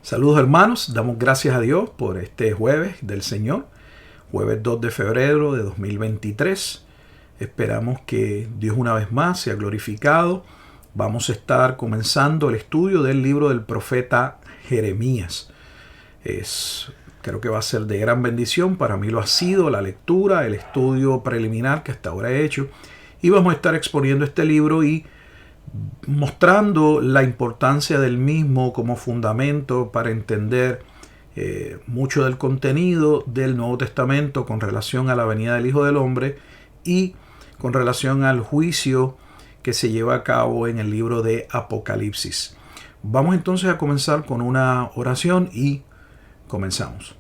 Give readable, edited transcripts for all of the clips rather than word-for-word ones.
Saludos hermanos, damos gracias a Dios por este jueves del Señor, jueves 2 de febrero de 2023. Esperamos que Dios una vez más sea glorificado. Vamos a estar comenzando el estudio del libro del profeta Jeremías. Creo que va a ser de gran bendición, para mí lo ha sido la lectura, el estudio preliminar que hasta ahora he hecho. Y vamos a estar exponiendo este libro y mostrando la importancia del mismo como fundamento para entender mucho del contenido del Nuevo Testamento con relación a la venida del Hijo del Hombre y con relación al juicio que se lleva a cabo en el libro de Apocalipsis. Vamos entonces a comenzar con una oración y comenzamos.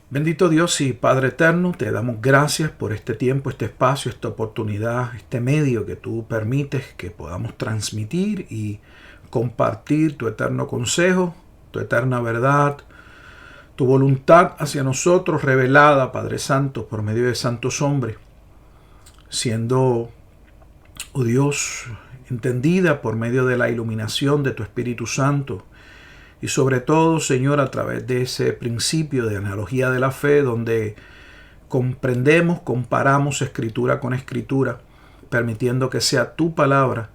Bendito Dios y Padre eterno, te damos gracias por este tiempo, este espacio, esta oportunidad, este medio que tú permites que podamos transmitir y compartir tu eterno consejo, tu eterna verdad, tu voluntad hacia nosotros revelada, Padre Santo, por medio de santos hombres, siendo, oh Dios, entendida por medio de la iluminación de tu Espíritu Santo. Y sobre todo, Señor, a través de ese principio de analogía de la fe, donde comprendemos, comparamos escritura con escritura, permitiendo que sea tu palabra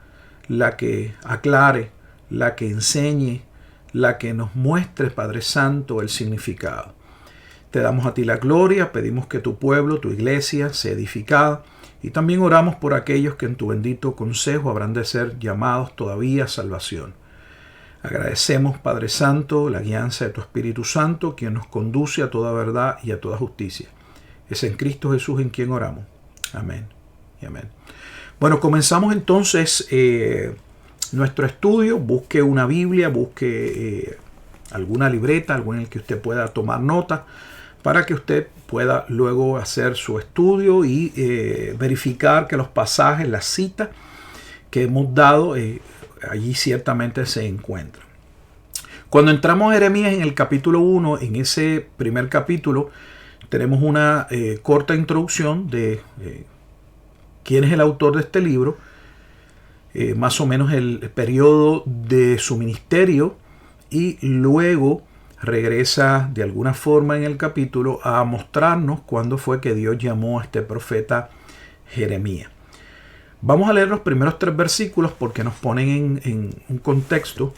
la que aclare, la que enseñe, la que nos muestre, Padre Santo, el significado. Te damos a ti la gloria, pedimos que tu pueblo, tu iglesia, sea edificada, y también oramos por aquellos que en tu bendito consejo habrán de ser llamados todavía a salvación. Agradecemos, Padre Santo, la guianza de tu Espíritu Santo, quien nos conduce a toda verdad y a toda justicia. Es en Cristo Jesús en quien oramos. Amén y amén. Bueno, comenzamos entonces nuestro estudio. Busque una Biblia, busque alguna libreta, algo en el que usted pueda tomar nota, para que usted pueda luego hacer su estudio y verificar que los pasajes, las citas que hemos dado, allí ciertamente se encuentran. Cuando entramos a Jeremías en el capítulo 1, en ese primer capítulo, tenemos una corta introducción de quién es el autor de este libro, más o menos el periodo de su ministerio, y luego regresa de alguna forma en el capítulo a mostrarnos cuándo fue que Dios llamó a este profeta Jeremías. Vamos a leer los primeros 3 versículos porque nos ponen en un contexto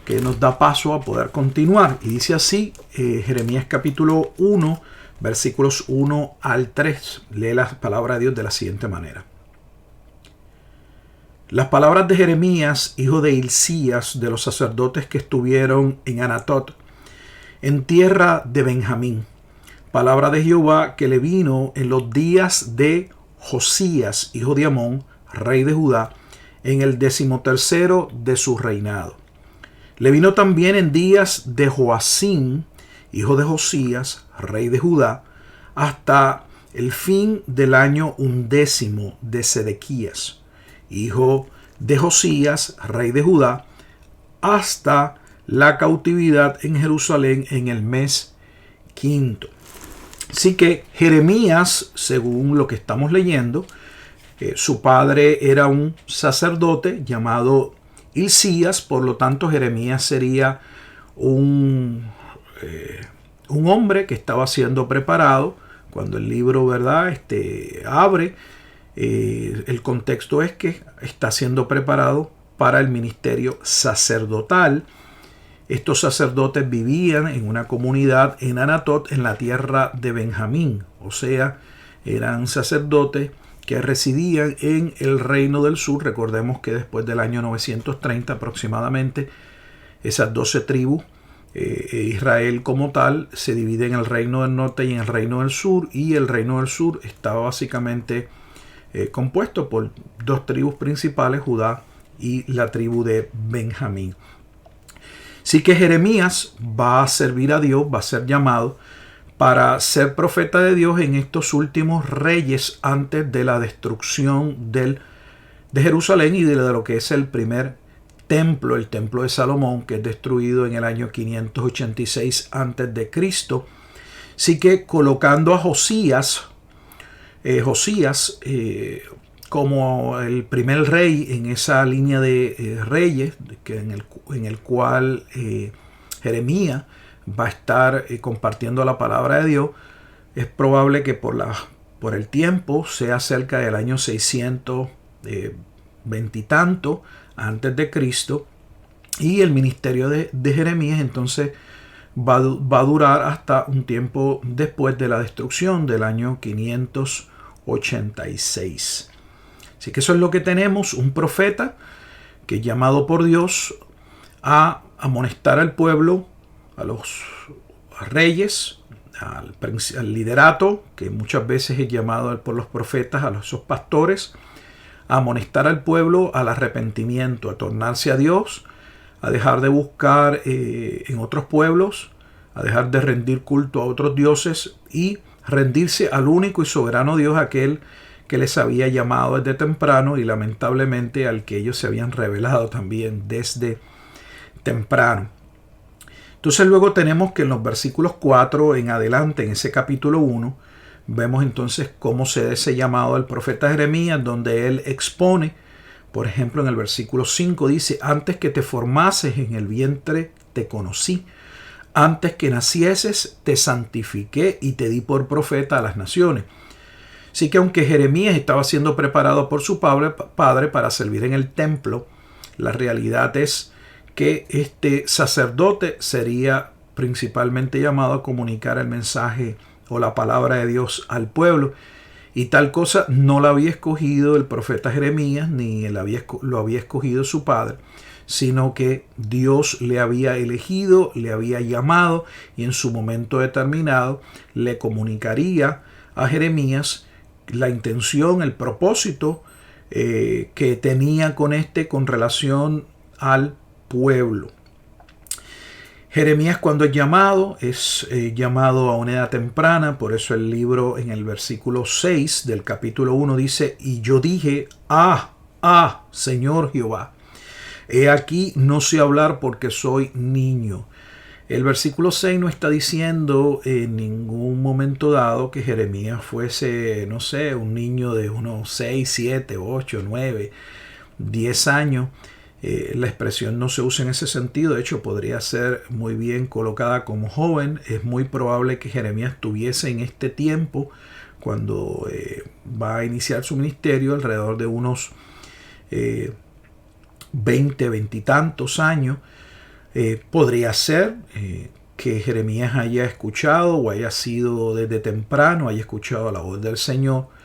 que nos da paso a poder continuar. Y dice así, Jeremías capítulo 1, versículos 1 al 3. Lee la palabra de Dios de la siguiente manera. Las palabras de Jeremías, hijo de Hilcías, de los sacerdotes que estuvieron en Anatot, en tierra de Benjamín. Palabra de Jehová que le vino en los días de Josías, hijo de Amón, rey de Judá, en el 13º de su reinado. Le vino también en días de Joacim, hijo de Josías, rey de Judá, hasta el fin del año 11 de Sedequías, hijo de Josías, rey de Judá, hasta la cautividad en Jerusalén en el mes 5. Así que Jeremías, según lo que estamos leyendo, su padre era un sacerdote llamado Hilcías, por lo tanto Jeremías sería un hombre que estaba siendo preparado. Cuando el libro, ¿verdad?, abre, el contexto es que está siendo preparado para el ministerio sacerdotal. Estos sacerdotes vivían en una comunidad en Anatot, en la tierra de Benjamín, o sea, eran sacerdotes que residían en el reino del sur. Recordemos que después del año 930 aproximadamente, esas 12 tribus, Israel como tal, se divide en el reino del norte y en el reino del sur, y el reino del sur estaba básicamente compuesto por 2 tribus principales, Judá y la tribu de Benjamín. Así que Jeremías va a servir a Dios, va a ser llamado para ser profeta de Dios en estos últimos reyes antes de la destrucción de Jerusalén y de lo que es el primer templo, el templo de Salomón, que es destruido en el año 586 a.C. Así que colocando a Josías como el primer rey en esa línea de reyes en el cual Jeremías va a estar compartiendo la palabra de Dios, es probable que por el tiempo sea cerca del año 620 y tanto antes de Cristo, y el ministerio de Jeremías entonces va a durar hasta un tiempo después de la destrucción del año 586. Así que eso es lo que tenemos, un profeta que es llamado por Dios a amonestar al pueblo, a los reyes, al liderato, que muchas veces es llamado por los profetas, a esos pastores, a amonestar al pueblo al arrepentimiento, a tornarse a Dios, a dejar de buscar en otros pueblos, a dejar de rendir culto a otros dioses y rendirse al único y soberano Dios, aquel que les había llamado desde temprano y lamentablemente al que ellos se habían revelado también desde temprano. Entonces luego tenemos que en los versículos 4 en adelante, en ese capítulo 1, vemos entonces cómo se da ese llamado al profeta Jeremías, donde él expone, por ejemplo, en el versículo 5 dice: antes que te formases en el vientre te conocí, antes que nacieses te santifiqué y te di por profeta a las naciones. Así que aunque Jeremías estaba siendo preparado por su padre para servir en el templo, la realidad es que este sacerdote sería principalmente llamado a comunicar el mensaje o la palabra de Dios al pueblo. Y tal cosa no la había escogido el profeta Jeremías, ni lo había escogido su padre, sino que Dios le había elegido, le había llamado y en su momento determinado le comunicaría a Jeremías la intención, el propósito que tenía con relación al pueblo. Jeremías, cuando es llamado a una edad temprana. Por eso el libro en el versículo 6 del capítulo 1 dice: y yo dije, Señor Jehová, he aquí no sé hablar porque soy niño. El versículo 6 no está diciendo en ningún momento dado que Jeremías fuese, no sé, un niño de unos 6, 7, 8, 9, 10 años. La expresión no se usa en ese sentido. De hecho, podría ser muy bien colocada como joven. Es muy probable que Jeremías tuviese en este tiempo, cuando va a iniciar su ministerio, alrededor de unos 20 y tantos años. Podría ser que Jeremías haya escuchado o haya sido desde temprano, haya escuchado la voz del Señor.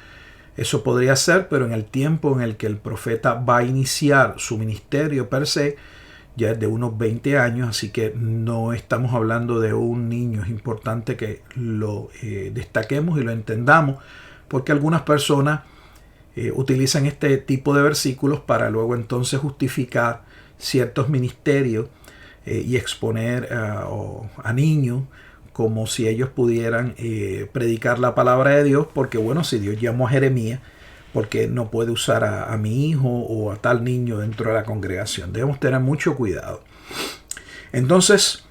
Eso podría ser, pero en el tiempo en el que el profeta va a iniciar su ministerio per se, ya es de unos 20 años, así que no estamos hablando de un niño. Es importante que lo destaquemos y lo entendamos, porque algunas personas utilizan este tipo de versículos para luego entonces justificar ciertos ministerios y exponer a niños como si ellos pudieran predicar la palabra de Dios, porque bueno, si Dios llamó a Jeremías, ¿por qué no puede usar a mi hijo o a tal niño dentro de la congregación? Debemos tener mucho cuidado. Entonces,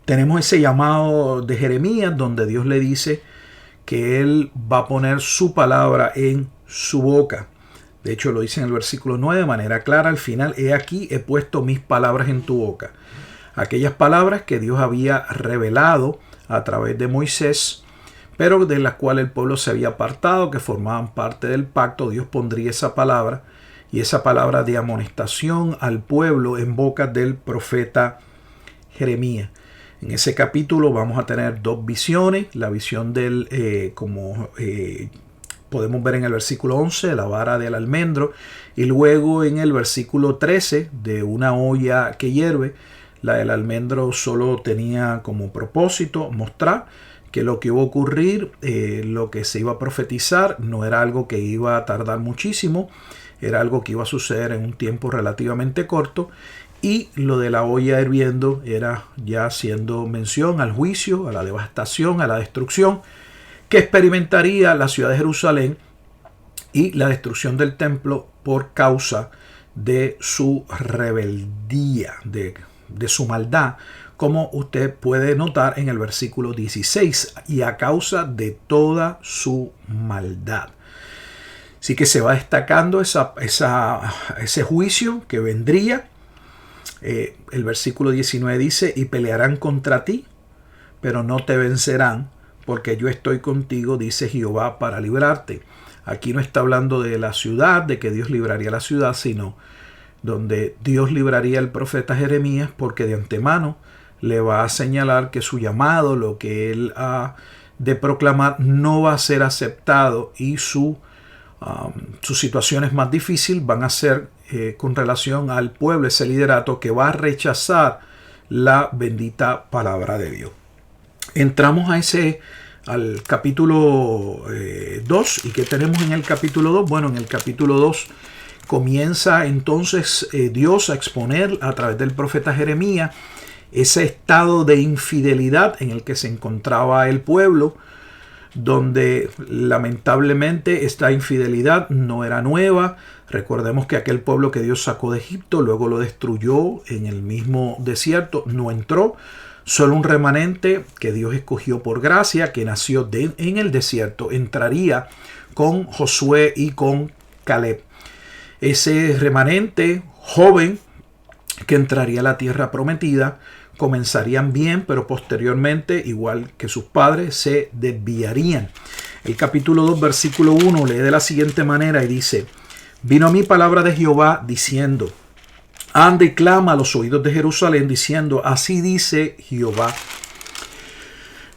tenemos ese llamado de Jeremías, donde Dios le dice que Él va a poner su palabra en su boca. De hecho, lo dice en el versículo 9 de manera clara al final: he aquí, he puesto mis palabras en tu boca. Aquellas palabras que Dios había revelado a través de Moisés, pero de las cuales el pueblo se había apartado, que formaban parte del pacto. Dios pondría esa palabra, y esa palabra de amonestación al pueblo en boca del profeta Jeremías. En ese capítulo vamos a tener dos visiones. La visión del, podemos ver en el versículo 11, la vara del almendro, y luego en el versículo 13, de una olla que hierve. La del almendro solo tenía como propósito mostrar que lo que iba a ocurrir, lo que se iba a profetizar, no era algo que iba a tardar muchísimo, era algo que iba a suceder en un tiempo relativamente corto. Y lo de la olla hirviendo era ya haciendo mención al juicio, a la devastación, a la destrucción que experimentaría la ciudad de Jerusalén y la destrucción del templo por causa de su rebeldía, de su maldad, como usted puede notar en el versículo 16, y a causa de toda su maldad. Así que se va destacando ese juicio que vendría El versículo 19 dice, y pelearán contra ti, pero no te vencerán, porque yo estoy contigo, dice Jehová, para librarte. Aquí no está hablando de la ciudad, de que Dios libraría la ciudad, sino donde Dios libraría al profeta Jeremías, porque de antemano le va a señalar que su llamado, lo que él ha de proclamar, no va a ser aceptado y sus situaciones más difíciles van a ser con relación al pueblo, ese liderato que va a rechazar la bendita palabra de Dios. Entramos al capítulo 2. ¿Y qué tenemos en el capítulo 2? Bueno, en el capítulo 2 comienza entonces Dios a exponer a través del profeta Jeremías ese estado de infidelidad en el que se encontraba el pueblo, donde lamentablemente esta infidelidad no era nueva. Recordemos que aquel pueblo que Dios sacó de Egipto, luego lo destruyó en el mismo desierto, no entró. Solo un remanente que Dios escogió por gracia, que nació en el desierto, entraría con Josué y con Caleb. Ese remanente joven que entraría a la tierra prometida, comenzarían bien, pero posteriormente, igual que sus padres, se desviarían. El capítulo 2, versículo 1 lee de la siguiente manera y dice: vino a mí palabra de Jehová diciendo, anda y clama a los oídos de Jerusalén, diciendo, así dice Jehová,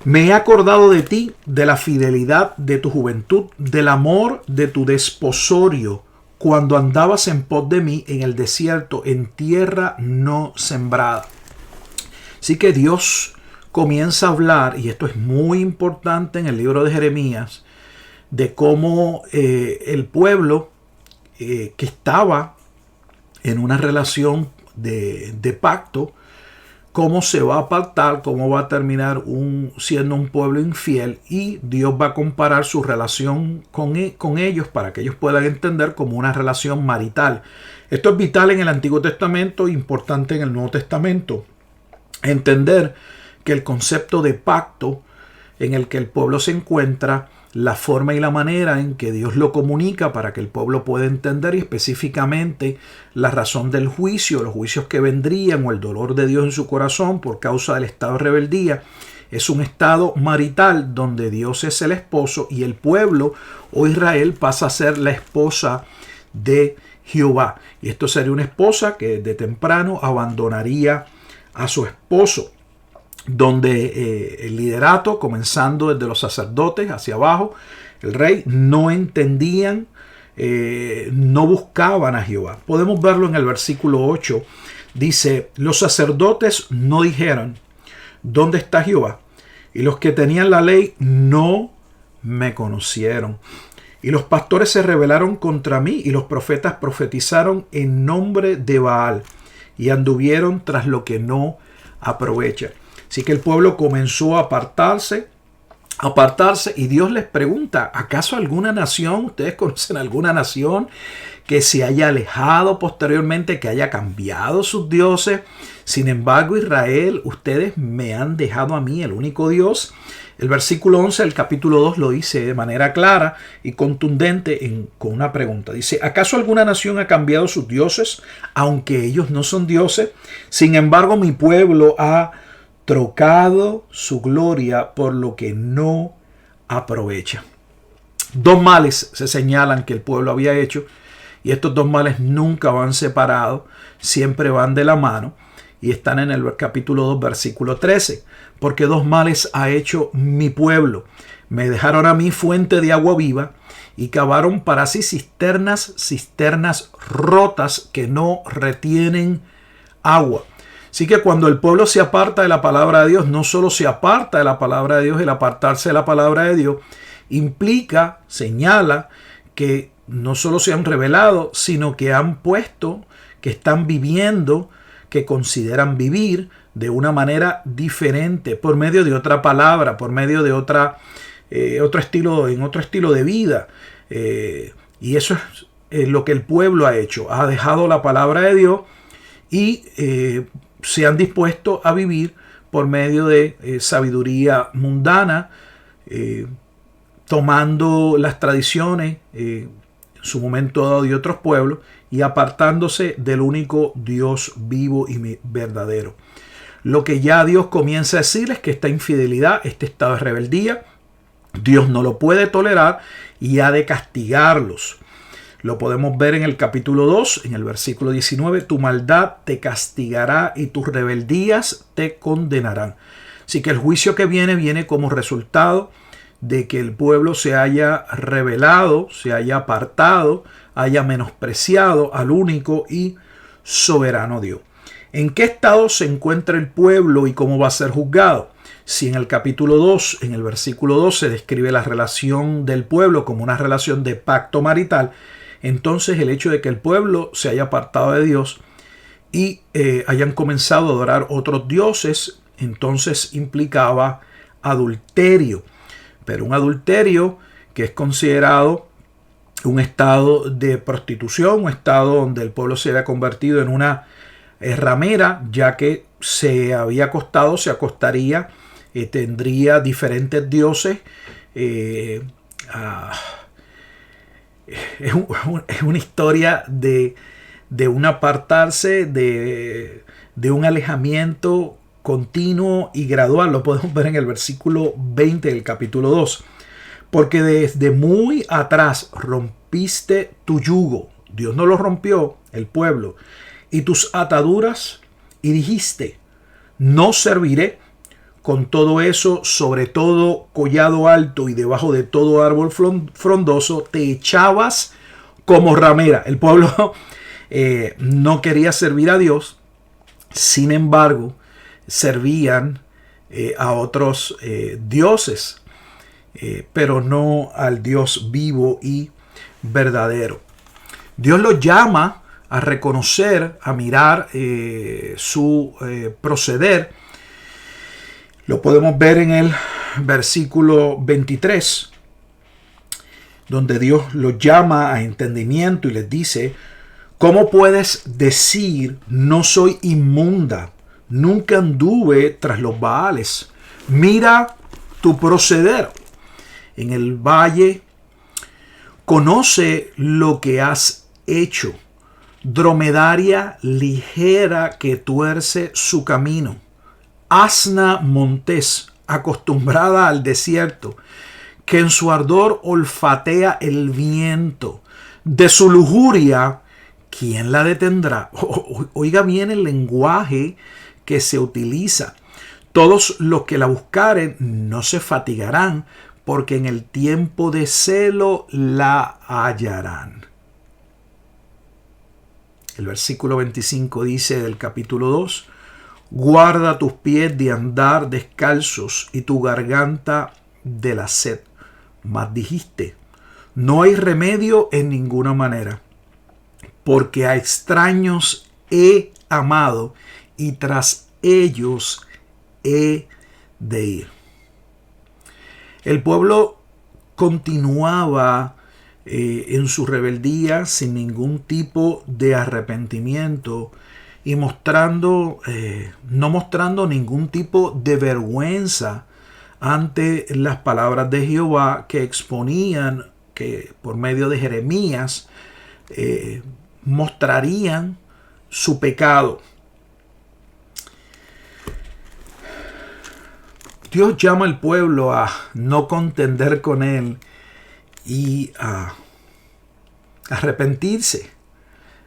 me he acordado de ti, de la fidelidad de tu juventud, del amor de tu desposorio, cuando andabas en pos de mí en el desierto, en tierra no sembrada. Así que Dios comienza a hablar, y esto es muy importante en el libro de Jeremías, de cómo el pueblo que estaba en una relación de pacto, cómo se va a apartar, cómo va a terminar siendo un pueblo infiel, y Dios va a comparar su relación con ellos para que ellos puedan entender como una relación marital. Esto es vital en el Antiguo Testamento, importante en el Nuevo Testamento. Entender que el concepto de pacto en el que el pueblo se encuentra, la forma y la manera en que Dios lo comunica para que el pueblo pueda entender, y específicamente la razón del juicio, los juicios que vendrían o el dolor de Dios en su corazón por causa del estado de rebeldía, es un estado marital donde Dios es el esposo y el pueblo o Israel pasa a ser la esposa de Jehová. Y esto sería una esposa que de temprano abandonaría a su esposo, donde el liderato, comenzando desde los sacerdotes hacia abajo, el rey, no entendían, no buscaban a Jehová. Podemos verlo en el versículo 8, dice, los sacerdotes no dijeron, ¿dónde está Jehová? Y los que tenían la ley no me conocieron. Y los pastores se rebelaron contra mí, y los profetas profetizaron en nombre de Baal, y anduvieron tras lo que no aprovecha. Así que el pueblo comenzó a apartarse, y Dios les pregunta, ¿acaso alguna nación, ustedes conocen alguna nación que se haya alejado posteriormente, que haya cambiado sus dioses? Sin embargo, Israel, ustedes me han dejado a mí, el único Dios. El versículo 11 del capítulo 2 lo dice de manera clara y contundente con una pregunta. Dice, ¿acaso alguna nación ha cambiado sus dioses, aunque ellos no son dioses? Sin embargo, mi pueblo ha trocado su gloria por lo que no aprovecha. Dos males se señalan que el pueblo había hecho, y estos dos males nunca van separados, siempre van de la mano, y están en el capítulo 2, versículo 13. Porque dos males ha hecho mi pueblo. Me dejaron a mí fuente de agua viva, y cavaron para sí cisternas rotas que no retienen agua. Así que cuando el pueblo se aparta de la palabra de Dios, no solo se aparta de la palabra de Dios, el apartarse de la palabra de Dios implica, señala que no solo se han revelado, sino que han puesto, que están viviendo, que consideran vivir de una manera diferente, por medio de otra palabra, por medio de otro estilo de vida. Y eso es lo que el pueblo ha hecho. Ha dejado la palabra de Dios y se han dispuesto a vivir por medio de sabiduría mundana, tomando las tradiciones, en su momento dado de otros pueblos, y apartándose del único Dios vivo y verdadero. Lo que ya Dios comienza a decir es que esta infidelidad, este estado de rebeldía, Dios no lo puede tolerar y ha de castigarlos. Lo podemos ver en el capítulo 2, en el versículo 19. Tu maldad te castigará y tus rebeldías te condenarán. Así que el juicio que viene como resultado de que el pueblo se haya rebelado, se haya apartado, haya menospreciado al único y soberano Dios. ¿En qué estado se encuentra el pueblo y cómo va a ser juzgado? Si en el capítulo 2, en el versículo 2, se describe la relación del pueblo como una relación de pacto marital, entonces el hecho de que el pueblo se haya apartado de Dios y hayan comenzado a adorar otros dioses, entonces implicaba adulterio. Pero un adulterio que es considerado un estado de prostitución, un estado donde el pueblo se había convertido en una ramera, ya que se había acostado, se acostaría, tendría diferentes dioses. Es una historia de un apartarse, de un alejamiento continuo y gradual. Lo podemos ver en el versículo 20 del capítulo 2. Porque desde muy atrás rompiste tu yugo. Dios no lo rompió, el pueblo. Y tus ataduras, y dijiste, no serviré. Con todo eso, sobre todo collado alto y debajo de todo árbol frondoso, te echabas como ramera. El pueblo no quería servir a Dios. Sin embargo, servían a otros dioses, pero no al Dios vivo y verdadero. Dios los llama a reconocer, a mirar su proceder. Lo podemos ver en el versículo 23, donde Dios los llama a entendimiento y les dice: ¿cómo puedes decir no soy inmunda? Nunca anduve tras los Baales. Mira tu proceder en el valle. Conoce lo que has hecho. Dromedaria ligera que tuerce su camino. Asna montés, acostumbrada al desierto, que en su ardor olfatea el viento. De su lujuria, ¿quién la detendrá? Oiga bien el lenguaje que se utiliza. Todos los que la buscaren no se fatigarán, porque en el tiempo de celo la hallarán. El versículo 25 dice del capítulo 2: guarda tus pies de andar descalzos y tu garganta de la sed. Mas dijiste: no hay remedio en ninguna manera, porque a extraños he amado y tras ellos he de ir. El pueblo continuaba en su rebeldía sin ningún tipo de arrepentimiento y no mostrando ningún tipo de vergüenza ante las palabras de Jehová que exponían, que por medio de Jeremías mostrarían su pecado. Dios llama al pueblo a no contender con él y a arrepentirse.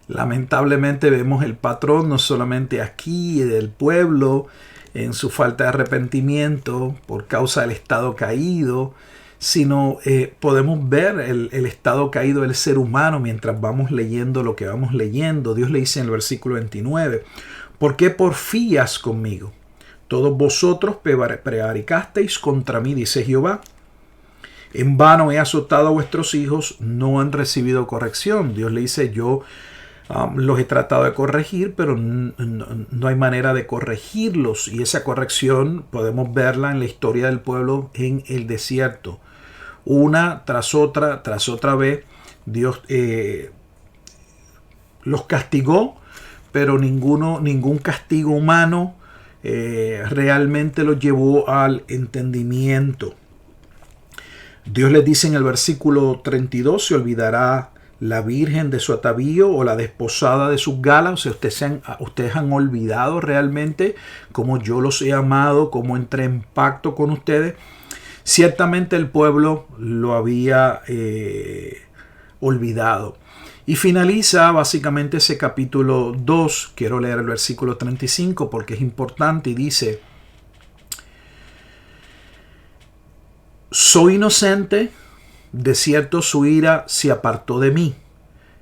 Lamentablemente vemos el patrón no solamente aquí del pueblo en su falta de arrepentimiento por causa del estado caído, sino podemos ver el estado caído del ser humano mientras vamos leyendo lo que vamos leyendo. Dios le dice en el versículo 29: ¿por qué porfías conmigo? Todos vosotros prevaricasteis contra mí, dice Jehová. En vano he azotado a vuestros hijos, no han recibido corrección. Dios le dice: yo los he tratado de corregir, pero no hay manera de corregirlos. Y esa corrección podemos verla en la historia del pueblo en el desierto. Una tras otra vez, Dios los castigó, pero ningún castigo humano realmente los llevó al entendimiento. Dios les dice en el versículo 32: se olvidará la virgen de su atavío o la desposada de sus galas. O sea, ustedes han olvidado realmente cómo yo los he amado, cómo entré en pacto con ustedes. Ciertamente el pueblo lo había olvidado. Y finaliza básicamente ese capítulo 2. Quiero leer el versículo 35 porque es importante y dice: soy inocente, de cierto su ira se apartó de mí.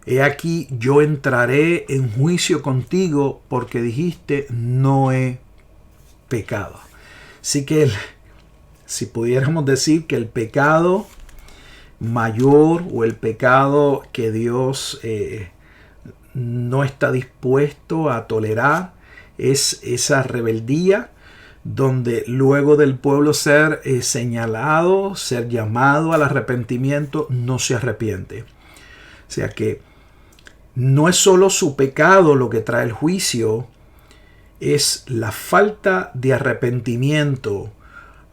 He aquí yo entraré en juicio contigo porque dijiste no he pecado. Así que si pudiéramos decir que el pecado mayor o el pecado que Dios no está dispuesto a tolerar es esa rebeldía, donde luego del pueblo ser señalado, ser llamado al arrepentimiento, no se arrepiente. O sea que no es solo su pecado lo que trae el juicio, es la falta de arrepentimiento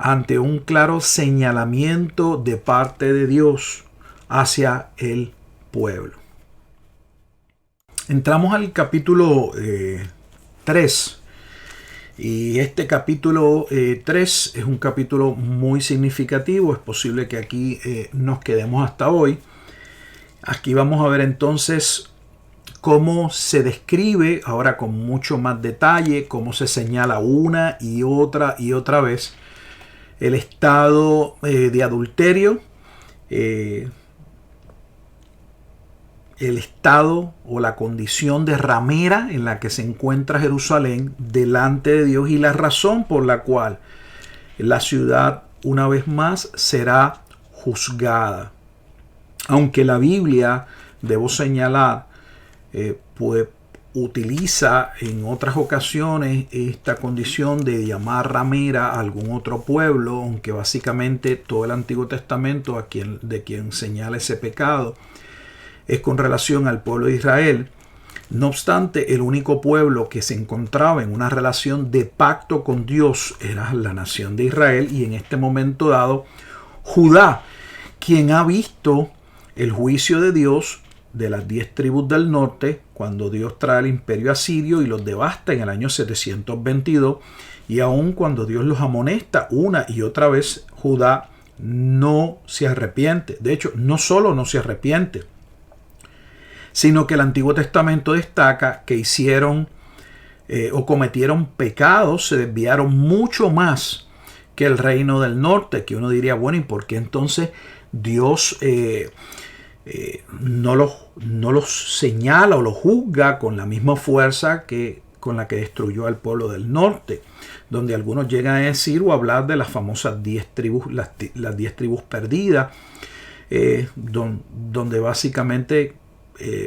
ante un claro señalamiento de parte de Dios hacia el pueblo. Entramos al capítulo 3. Y este capítulo 3 es un capítulo muy significativo. Es posible que aquí nos quedemos hasta hoy. Aquí vamos a ver entonces cómo se describe, ahora con mucho más detalle, cómo se señala una y otra vez el estado de adulterio, el estado o la condición de ramera en la que se encuentra Jerusalén delante de Dios y la razón por la cual la ciudad una vez más será juzgada. Aunque la Biblia, debo señalar, pues utiliza en otras ocasiones esta condición de llamar ramera a algún otro pueblo, aunque básicamente todo el Antiguo Testamento de quien señala ese pecado es con relación al pueblo de Israel. No obstante, el único pueblo que se encontraba en una relación de pacto con Dios era la nación de Israel, y en este momento dado Judá, quien ha visto el juicio de Dios de las 10 tribus del norte cuando Dios trae el imperio asirio y los devasta en el año 722, y aun cuando Dios los amonesta una y otra vez, Judá no se arrepiente. De hecho, no solo no se arrepiente, sino que el Antiguo Testamento destaca que hicieron o cometieron pecados, se desviaron mucho más que el reino del norte, que uno diría, bueno, ¿y por qué entonces Dios no los señala o los juzga con la misma fuerza que con la que destruyó al pueblo del norte? Donde algunos llegan a decir o hablar de las famosas 10 tribus, las 10 tribus perdidas, donde básicamente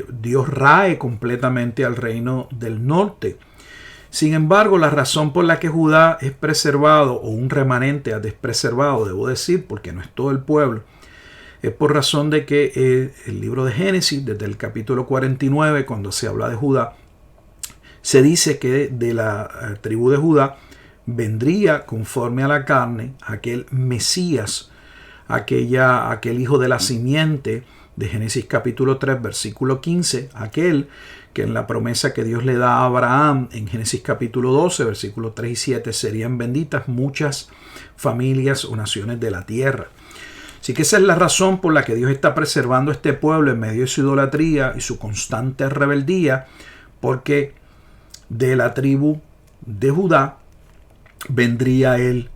Dios rae completamente al reino del norte. Sin embargo, la razón por la que Judá es preservado, o un remanente es preservado, debo decir, porque no es todo el pueblo, es por razón de que el libro de Génesis, desde el capítulo 49, cuando se habla de Judá, se dice que de la tribu de Judá vendría conforme a la carne aquel Mesías, aquel hijo de la simiente de Génesis capítulo 3, versículo 15, aquel que en la promesa que Dios le da a Abraham en Génesis capítulo 12, versículos 3 y 7, serían benditas muchas familias o naciones de la tierra. Así que esa es la razón por la que Dios está preservando a este pueblo en medio de su idolatría y su constante rebeldía, porque de la tribu de Judá vendría el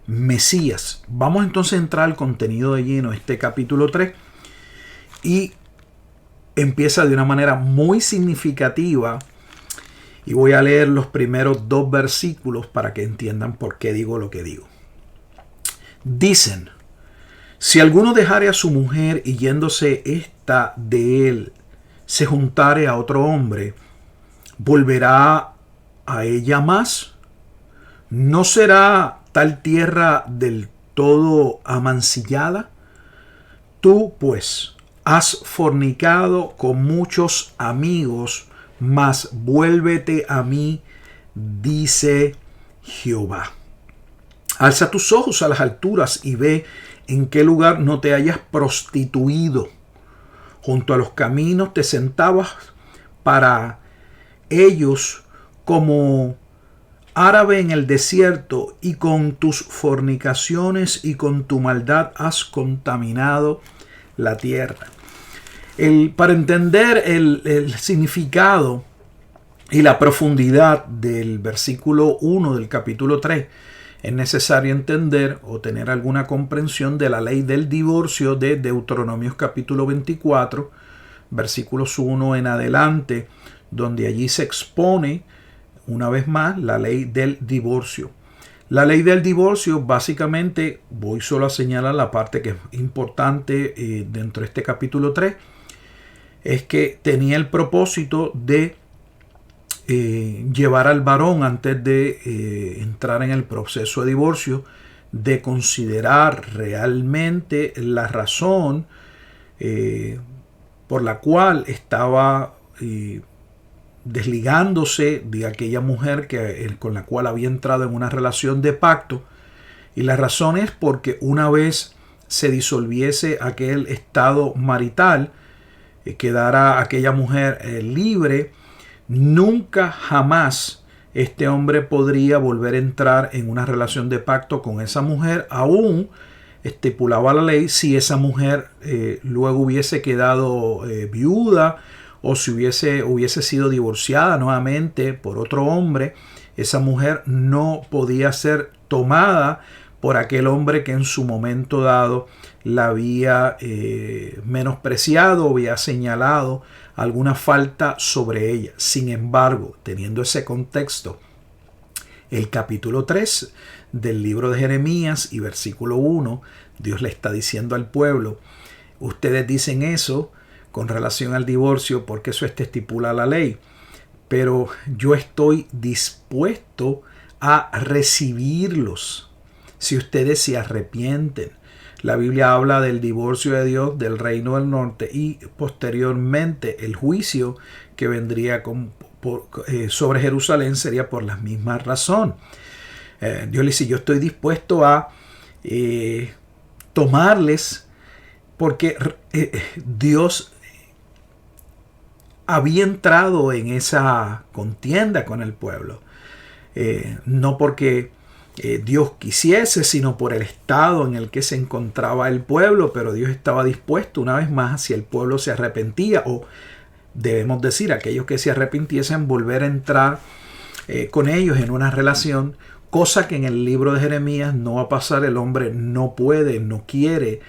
Mesías. Vamos entonces a entrar al contenido de lleno de este capítulo 3 y empieza de una manera muy significativa, y voy a leer los primeros 2 versículos para que entiendan por qué digo lo que digo. Dicen: si alguno dejare a su mujer y yéndose ésta de él, se juntare a otro hombre, ¿volverá a ella más? ¿No será tal tierra del todo amancillada? Tú, pues, has fornicado con muchos amigos, mas vuélvete a mí, dice Jehová. Alza tus ojos a las alturas y ve en qué lugar no te hayas prostituido. junto a los caminos te sentabas para ellos como árabe en el desierto, y con tus fornicaciones y con tu maldad has contaminado la tierra. Para entender el significado y la profundidad del versículo 1 del capítulo 3, es necesario entender o tener alguna comprensión de la ley del divorcio de Deuteronomios capítulo 24, versículos 1 en adelante, donde allí se expone una vez más la ley del divorcio. La ley del divorcio, básicamente, voy solo a señalar la parte que es importante dentro de este capítulo 3, es que tenía el propósito de llevar al varón, antes de entrar en el proceso de divorcio, de considerar realmente la razón por la cual estaba desligándose de aquella mujer con la cual había entrado en una relación de pacto. Y la razón es porque una vez se disolviese aquel estado marital, quedara aquella mujer libre, nunca jamás este hombre podría volver a entrar en una relación de pacto con esa mujer, aún estipulaba la ley, si esa mujer luego hubiese quedado viuda, o si hubiese sido divorciada nuevamente por otro hombre. Esa mujer no podía ser tomada por aquel hombre que en su momento dado la había menospreciado o había señalado alguna falta sobre ella. Sin embargo, teniendo ese contexto, el capítulo 3 del libro de Jeremías y versículo 1, Dios le está diciendo al pueblo: ustedes dicen eso con relación al divorcio porque eso estipula la ley, pero yo estoy dispuesto a recibirlos si ustedes se arrepienten. La Biblia habla del divorcio de Dios del reino del norte y posteriormente el juicio que vendría sobre Jerusalén sería por la misma razón. Dios le dice: yo estoy dispuesto a tomarles, porque Dios había entrado en esa contienda con el pueblo. No porque Dios quisiese, sino por el estado en el que se encontraba el pueblo, pero Dios estaba dispuesto una vez más, si el pueblo se arrepentía, o debemos decir, aquellos que se arrepintiesen, volver a entrar con ellos en una relación, cosa que en el libro de Jeremías no va a pasar. El hombre no puede, no quiere,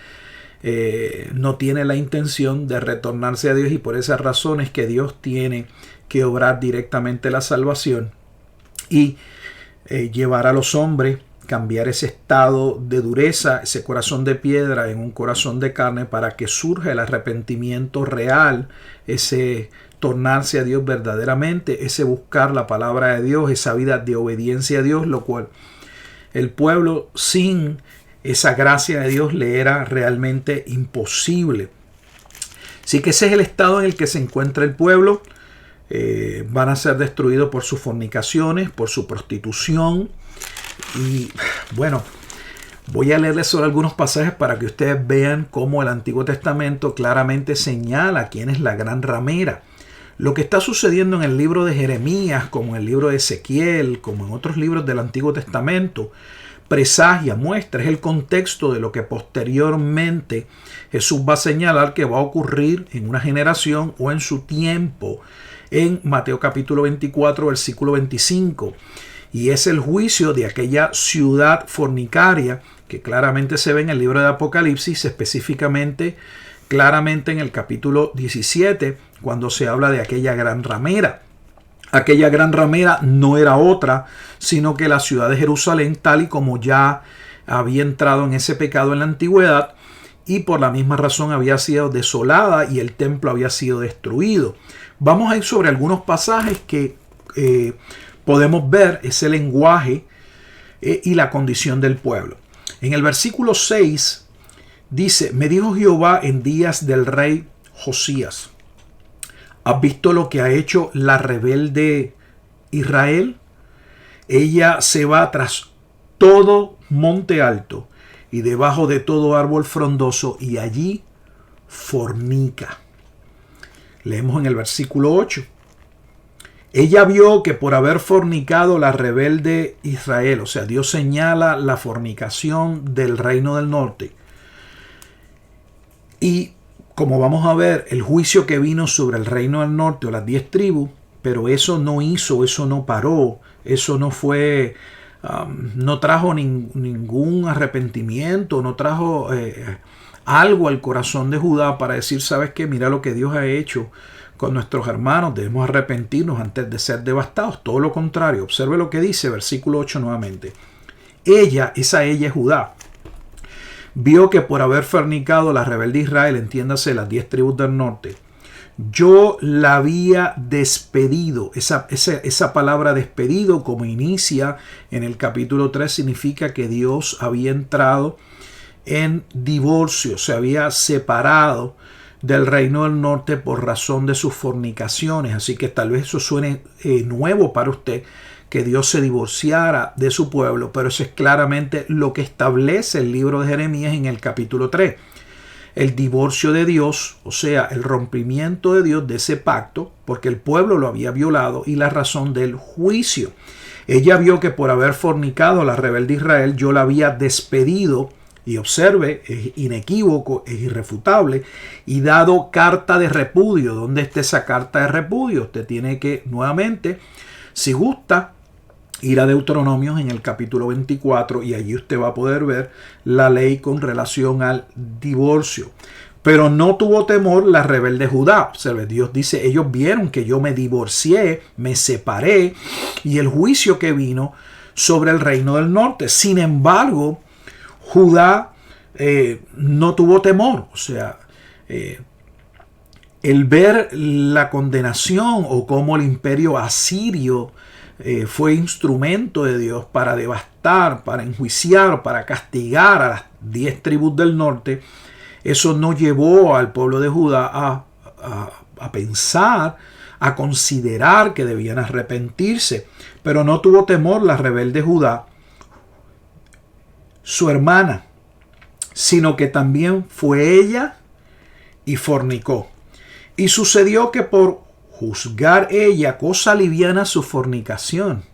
no tiene la intención de retornarse a Dios, y por esa razón es que Dios tiene que obrar directamente la salvación y llevar a los hombres, cambiar ese estado de dureza, ese corazón de piedra, en un corazón de carne, para que surja el arrepentimiento real, ese tornarse a Dios verdaderamente, ese buscar la palabra de Dios, esa vida de obediencia a Dios, lo cual el pueblo sin esa gracia de Dios le era realmente imposible. Así que ese es el estado en el que se encuentra el pueblo. Van a ser destruidos por sus fornicaciones, por su prostitución. Y bueno, voy a leerles solo algunos pasajes para que ustedes vean cómo el Antiguo Testamento claramente señala quién es la gran ramera. Lo que está sucediendo en el libro de Jeremías, como en el libro de Ezequiel, como en otros libros del Antiguo Testamento, presagia, muestra, es el contexto de lo que posteriormente Jesús va a señalar que va a ocurrir en una generación o en su tiempo, en Mateo capítulo 24, versículo 25. Y es el juicio de aquella ciudad fornicaria que claramente se ve en el libro de Apocalipsis, específicamente, claramente en el capítulo 17, cuando se habla de aquella gran ramera. Aquella gran ramera no era otra, sino que la ciudad de Jerusalén, tal y como ya había entrado en ese pecado en la antigüedad, y por la misma razón había sido desolada y el templo había sido destruido. Vamos a ir sobre algunos pasajes que podemos ver ese lenguaje y la condición del pueblo. En el versículo 6 dice: me dijo Jehová en días del rey Josías, ¿has visto lo que ha hecho la rebelde Israel? Ella se va tras todo monte alto y debajo de todo árbol frondoso, y allí fornica. Leemos en el versículo 8. Ella vio que por haber fornicado la rebelde Israel, o sea, Dios señala la fornicación del reino del norte. Y como vamos a ver, el juicio que vino sobre el reino del norte o las 10 tribus, pero eso no paró, eso no fue, no trajo ningún arrepentimiento, no trajo algo al corazón de Judá para decir, ¿sabes qué? Mira lo que Dios ha hecho con nuestros hermanos, debemos arrepentirnos antes de ser devastados. Todo lo contrario, observe lo que dice, versículo 8 nuevamente. Ella es Judá. Vio que por haber fornicado la rebelde Israel, entiéndase las 10 tribus del norte, yo la había despedido. Esa palabra despedido, como inicia en el capítulo 3, significa que Dios había entrado en divorcio, se había separado del reino del norte por razón de sus fornicaciones. Así que tal vez eso suene nuevo para usted, que Dios se divorciara de su pueblo, pero eso es claramente lo que establece el libro de Jeremías en el capítulo 3. El divorcio de Dios, o sea, el rompimiento de Dios de ese pacto, porque el pueblo lo había violado, y la razón del juicio. Ella vio que por haber fornicado a la rebelde Israel, yo la había despedido, y observe, es inequívoco, es irrefutable, y dado carta de repudio. ¿Dónde está esa carta de repudio? Usted tiene que, nuevamente, si gusta, ir a Deuteronomios en el capítulo 24 y allí usted va a poder ver la ley con relación al divorcio. Pero no tuvo temor la rebelde Judá. Observe, Dios dice, ellos vieron que yo me divorcié, me separé, y el juicio que vino sobre el reino del norte. Sin embargo, Judá no tuvo temor. O sea, el ver la condenación o cómo el imperio asirio fue instrumento de Dios para devastar, para enjuiciar, para castigar a las 10 tribus del norte, eso no llevó al pueblo de Judá a pensar, a considerar que debían arrepentirse. Pero no tuvo temor la rebelde Judá, su hermana, sino que también fue ella y fornicó. Y sucedió que por juzgar ella cosa liviana su fornicación,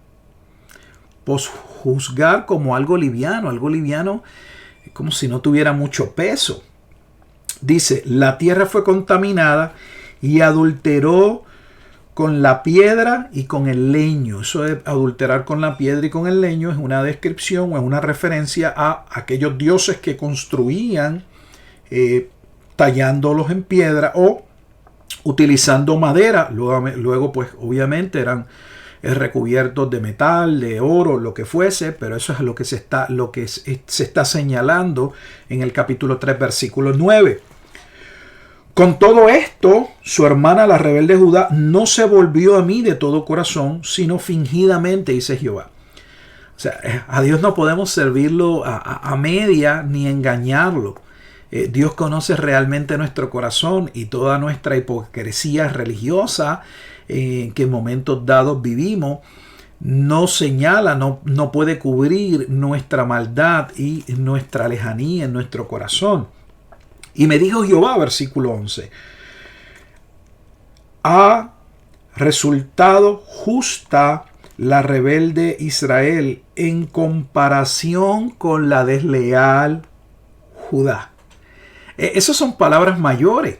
pues juzgar como algo liviano como si no tuviera mucho peso. Dice, la tierra fue contaminada y adulteró con la piedra y con el leño. Eso de adulterar con la piedra y con el leño es una descripción o es una referencia a aquellos dioses que construían tallándolos en piedra o utilizando madera. Luego pues obviamente eran recubiertos de metal, de oro, lo que fuese, pero eso es lo que se está señalando en el capítulo 3, versículo 9. Con todo esto, su hermana la rebelde Judá no se volvió a mí de todo corazón, sino fingidamente, dice Jehová. O sea, a Dios no podemos servirlo a media ni engañarlo. Dios conoce realmente nuestro corazón y toda nuestra hipocresía religiosa que en momentos dados vivimos no señala, no puede cubrir nuestra maldad y nuestra lejanía en nuestro corazón. Y me dijo Jehová, versículo 11, ha resultado justa la rebelde Israel en comparación con la desleal Judá. Esas son palabras mayores.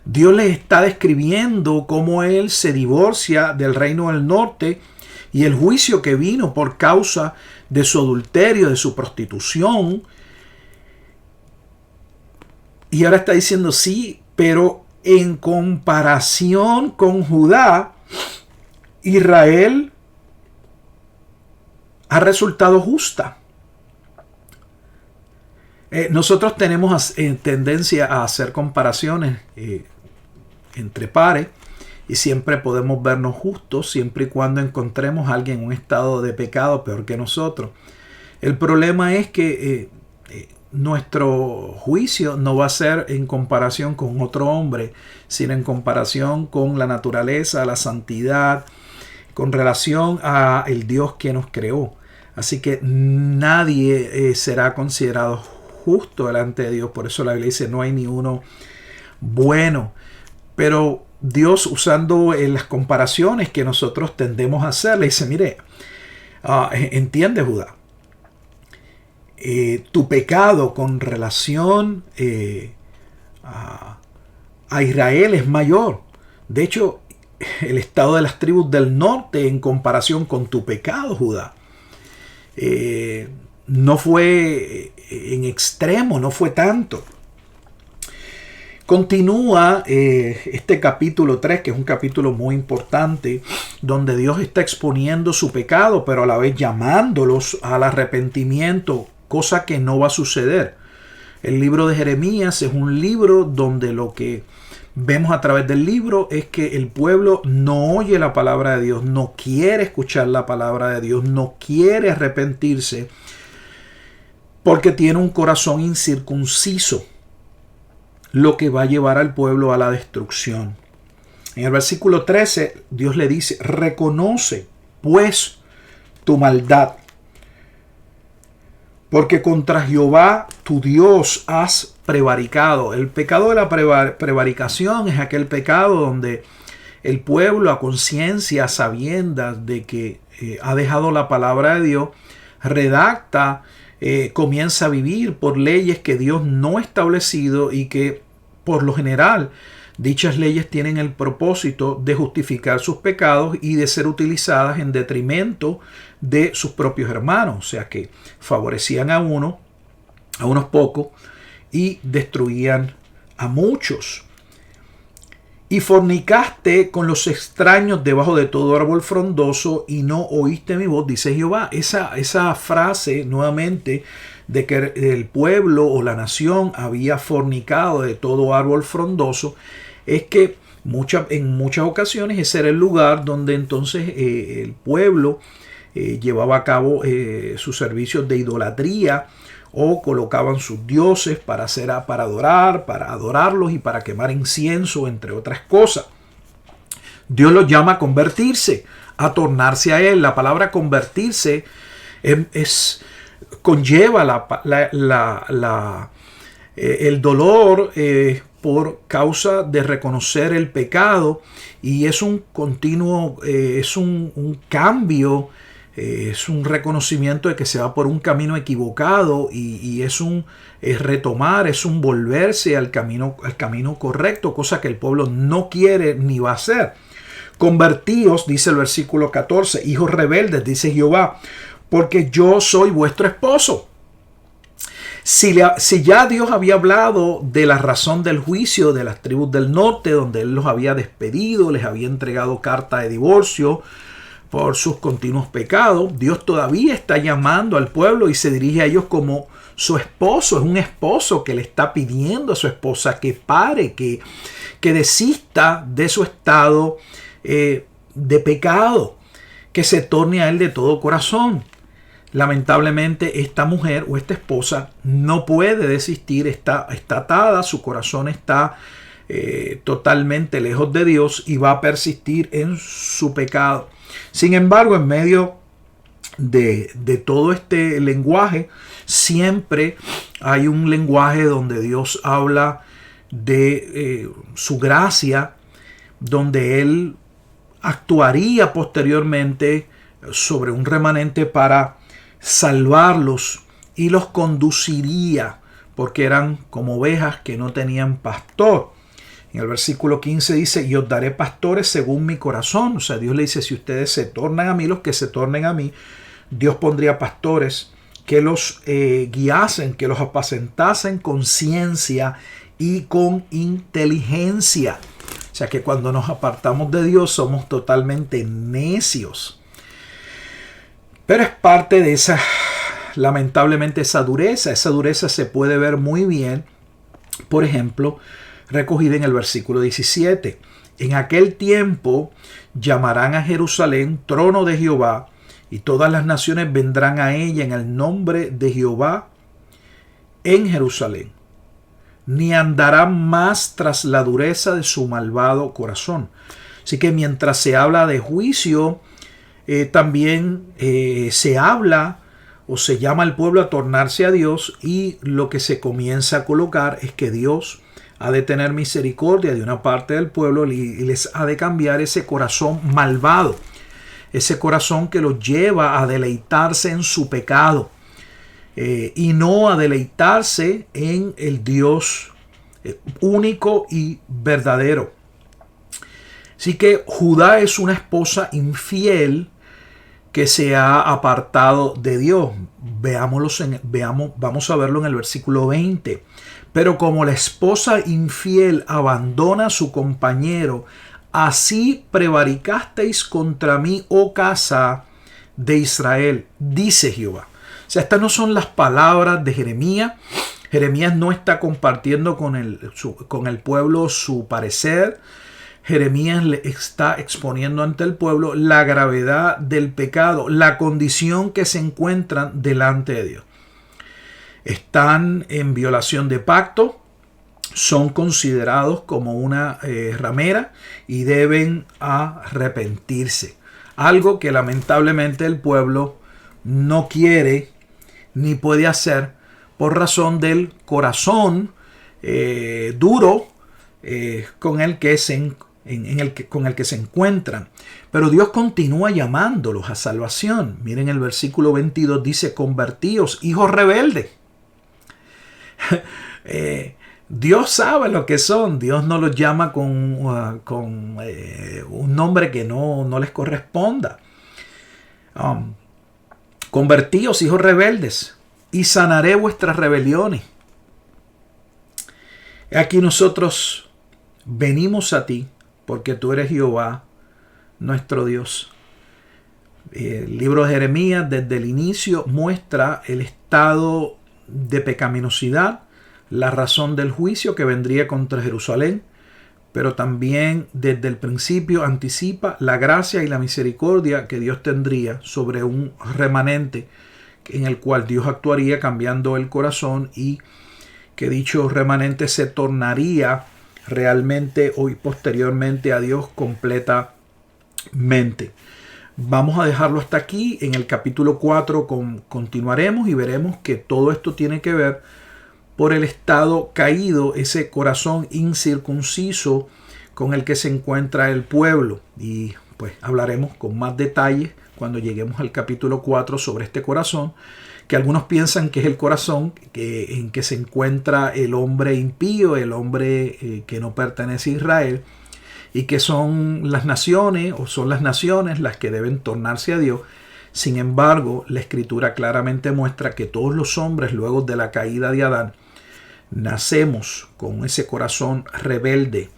Dios les está describiendo cómo Él se divorcia del reino del norte y el juicio que vino por causa de su adulterio, de su prostitución. Y ahora está diciendo sí, pero en comparación con Judá, Israel ha resultado justa. Nosotros tenemos tendencia a hacer comparaciones entre pares y siempre podemos vernos justos siempre y cuando encontremos a alguien en un estado de pecado peor que nosotros. El problema es que nuestro juicio no va a ser en comparación con otro hombre, sino en comparación con la naturaleza, la santidad, con relación a el Dios que nos creó. Así que nadie será considerado justo delante de Dios. Por eso la Biblia dice, no hay ni uno bueno. Pero Dios, usando las comparaciones que nosotros tendemos a hacer, le dice, mire, entiende, Judá, tu pecado con relación a Israel es mayor. De hecho, el estado de las tribus del norte en comparación con tu pecado, Judá, no fue en extremo, no fue tanto. Continúa este capítulo 3, que es un capítulo muy importante, donde Dios está exponiendo su pecado, pero a la vez llamándolos al arrepentimiento, cosa que no va a suceder. El libro de Jeremías es un libro donde lo que vemos a través del libro es que el pueblo no oye la palabra de Dios, no quiere escuchar la palabra de Dios, no quiere arrepentirse, porque tiene un corazón incircunciso, lo que va a llevar al pueblo a la destrucción. En el versículo 13, Dios le dice, reconoce pues tu maldad, porque contra Jehová tu Dios has prevaricado. El pecado de la prevaricación es aquel pecado donde el pueblo a conciencia, a sabiendas de que ha dejado la palabra de Dios, redacta, comienza a vivir por leyes que Dios no ha establecido y que por lo general dichas leyes tienen el propósito de justificar sus pecados y de ser utilizadas en detrimento de sus propios hermanos. O sea que favorecían a unos pocos y destruían a muchos. Y fornicaste con los extraños debajo de todo árbol frondoso y no oíste mi voz, dice Jehová. Esa frase nuevamente de que el pueblo o la nación había fornicado de todo árbol frondoso es que en muchas ocasiones ese era el lugar donde entonces el pueblo llevaba a cabo sus servicios de idolatría, o colocaban sus dioses para adorar, para adorarlos y para quemar incienso, entre otras cosas. Dios los llama a convertirse, a tornarse a Él. La palabra convertirse conlleva el dolor por causa de reconocer el pecado, y es un continuo, es un cambio. Es un reconocimiento de que se va por un camino equivocado y es retomar, es un volverse al camino correcto, cosa que el pueblo no quiere ni va a hacer. Convertíos, dice el versículo 14, hijos rebeldes, dice Jehová, porque yo soy vuestro esposo. Si ya Dios había hablado de la razón del juicio de las tribus del norte, donde Él los había despedido, les había entregado carta de divorcio por sus continuos pecados, Dios todavía está llamando al pueblo y se dirige a ellos como su esposo. Es un esposo que le está pidiendo a su esposa que pare, que desista de su estado de pecado, que se torne a Él de todo corazón. Lamentablemente esta mujer o esta esposa no puede desistir, está atada, su corazón está totalmente lejos de Dios y va a persistir en su pecado. Sin embargo, en medio de todo este lenguaje, siempre hay un lenguaje donde Dios habla de su gracia, donde Él actuaría posteriormente sobre un remanente para salvarlos y los conduciría, porque eran como ovejas que no tenían pastor. En el versículo 15 dice, y os daré pastores según mi corazón. O sea, Dios le dice, si ustedes se tornan a mí, los que se tornen a mí, Dios pondría pastores que los guiasen, que los apacentasen con ciencia y con inteligencia. O sea que cuando nos apartamos de Dios somos totalmente necios. Pero es parte de esa, lamentablemente, esa dureza. Esa dureza se puede ver muy bien, por ejemplo, recogida en el versículo 17. En aquel tiempo llamarán a Jerusalén trono de Jehová, y todas las naciones vendrán a ella en el nombre de Jehová en Jerusalén. Ni andarán más tras la dureza de su malvado corazón. Así que mientras se habla de juicio, también se habla o se llama al pueblo a tornarse a Dios, y lo que se comienza a colocar es que Dios ha de tener misericordia de una parte del pueblo y les ha de cambiar ese corazón malvado, ese corazón que los lleva a deleitarse en su pecado y no a deleitarse en el Dios único y verdadero. Así que Judá es una esposa infiel que se ha apartado de Dios. Vamos a verlo en el versículo 20. Pero como la esposa infiel abandona a su compañero, así prevaricasteis contra mí, oh casa de Israel, dice Jehová. O sea, estas no son las palabras de Jeremías. Jeremías no está compartiendo con el pueblo su parecer. Jeremías le está exponiendo ante el pueblo la gravedad del pecado, la condición que se encuentran delante de Dios. Están en violación de pacto, son considerados como una ramera y deben arrepentirse. Algo que lamentablemente el pueblo no quiere ni puede hacer por razón del corazón duro con el que se encuentran. Pero Dios continúa llamándolos a salvación. Miren el versículo 22, dice: convertíos, hijos rebeldes. Dios sabe lo que son. Dios no los llama con un nombre que no les corresponda. Convertíos, hijos rebeldes, y sanaré vuestras rebeliones. Aquí nosotros venimos a ti porque tú eres Jehová, nuestro Dios. El libro de Jeremías desde el inicio muestra el estado de pecaminosidad, la razón del juicio que vendría contra Jerusalén, pero también desde el principio anticipa la gracia y la misericordia que Dios tendría sobre un remanente en el cual Dios actuaría cambiando el corazón y que dicho remanente se tornaría realmente hoy posteriormente a Dios completamente. Vamos a dejarlo hasta aquí. En el capítulo 4 continuaremos y veremos que todo esto tiene que ver por el estado caído, ese corazón incircunciso con el que se encuentra el pueblo. Y pues hablaremos con más detalles cuando lleguemos al capítulo 4 sobre este corazón, que algunos piensan que es el corazón en que se encuentra el hombre impío, el hombre que no pertenece a Israel, y que son las naciones las que deben tornarse a Dios. Sin embargo, la Escritura claramente muestra que todos los hombres, luego de la caída de Adán, nacemos con ese corazón rebelde,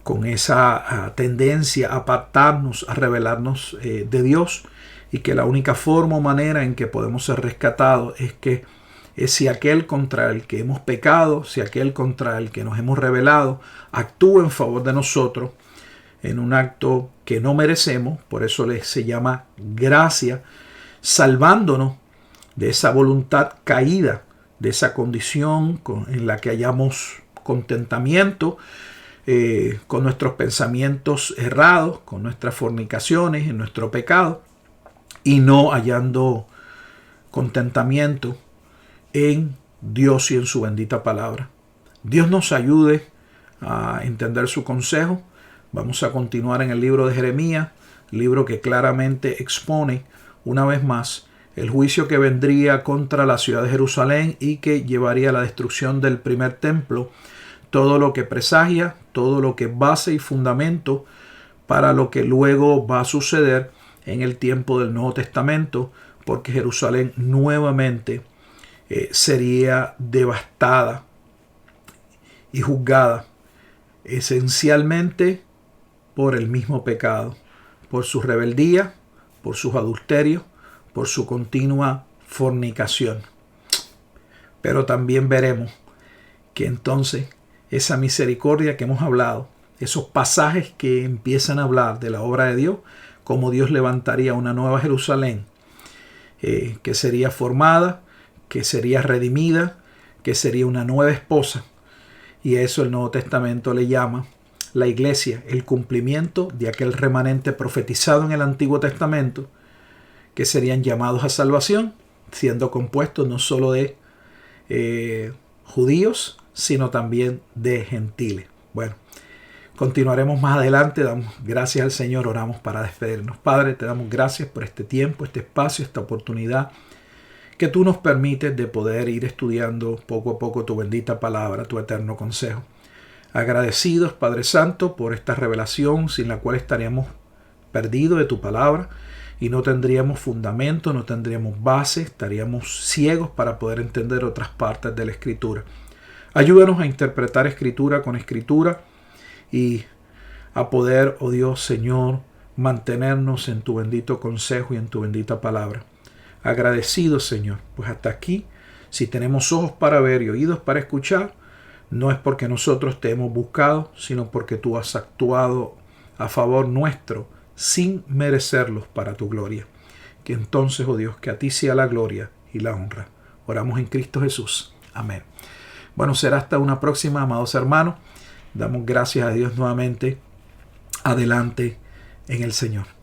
con esa tendencia a apartarnos, a rebelarnos de Dios, y que la única forma o manera en que podemos ser rescatados es si aquel contra el que hemos pecado, si aquel contra el que nos hemos rebelado, actúa en favor de nosotros en un acto que no merecemos. Por eso se llama gracia, salvándonos de esa voluntad caída, de esa condición en la que hallamos contentamiento, con nuestros pensamientos errados, con nuestras fornicaciones, en nuestro pecado, y no hallando contentamiento en Dios y en su bendita palabra. Dios nos ayude a entender su consejo. Vamos a continuar en el libro de Jeremías, libro que claramente expone una vez más el juicio que vendría contra la ciudad de Jerusalén y que llevaría a la destrucción del primer templo, todo lo que presagia, todo lo que es base y fundamento para lo que luego va a suceder en el tiempo del Nuevo Testamento, porque Jerusalén nuevamente sería devastada y juzgada esencialmente por el mismo pecado, por su rebeldía, por sus adulterios, por su continua fornicación. Pero también veremos que entonces esa misericordia que hemos hablado, esos pasajes que empiezan a hablar de la obra de Dios, cómo Dios levantaría una nueva Jerusalén, que sería formada, que sería redimida, que sería una nueva esposa. Y eso el Nuevo Testamento le llama la iglesia, el cumplimiento de aquel remanente profetizado en el Antiguo Testamento, que serían llamados a salvación, siendo compuestos no solo de judíos, sino también de gentiles. Bueno, continuaremos más adelante. Damos gracias al Señor, oramos para despedirnos. Padre, te damos gracias por este tiempo, este espacio, esta oportunidad que tú nos permites de poder ir estudiando poco a poco tu bendita palabra, tu eterno consejo. Agradecidos, Padre Santo, por esta revelación sin la cual estaríamos perdidos de tu palabra y no tendríamos fundamento, no tendríamos base, estaríamos ciegos para poder entender otras partes de la Escritura. Ayúdanos a interpretar Escritura con Escritura y a poder, oh Dios, Señor, mantenernos en tu bendito consejo y en tu bendita palabra. Agradecidos, Señor, pues hasta aquí, si tenemos ojos para ver y oídos para escuchar, no es porque nosotros te hemos buscado, sino porque tú has actuado a favor nuestro sin merecerlos para tu gloria. Que entonces, oh Dios, que a ti sea la gloria y la honra. Oramos en Cristo Jesús. Amén. Bueno, será hasta una próxima, amados hermanos. Damos gracias a Dios nuevamente. Adelante en el Señor.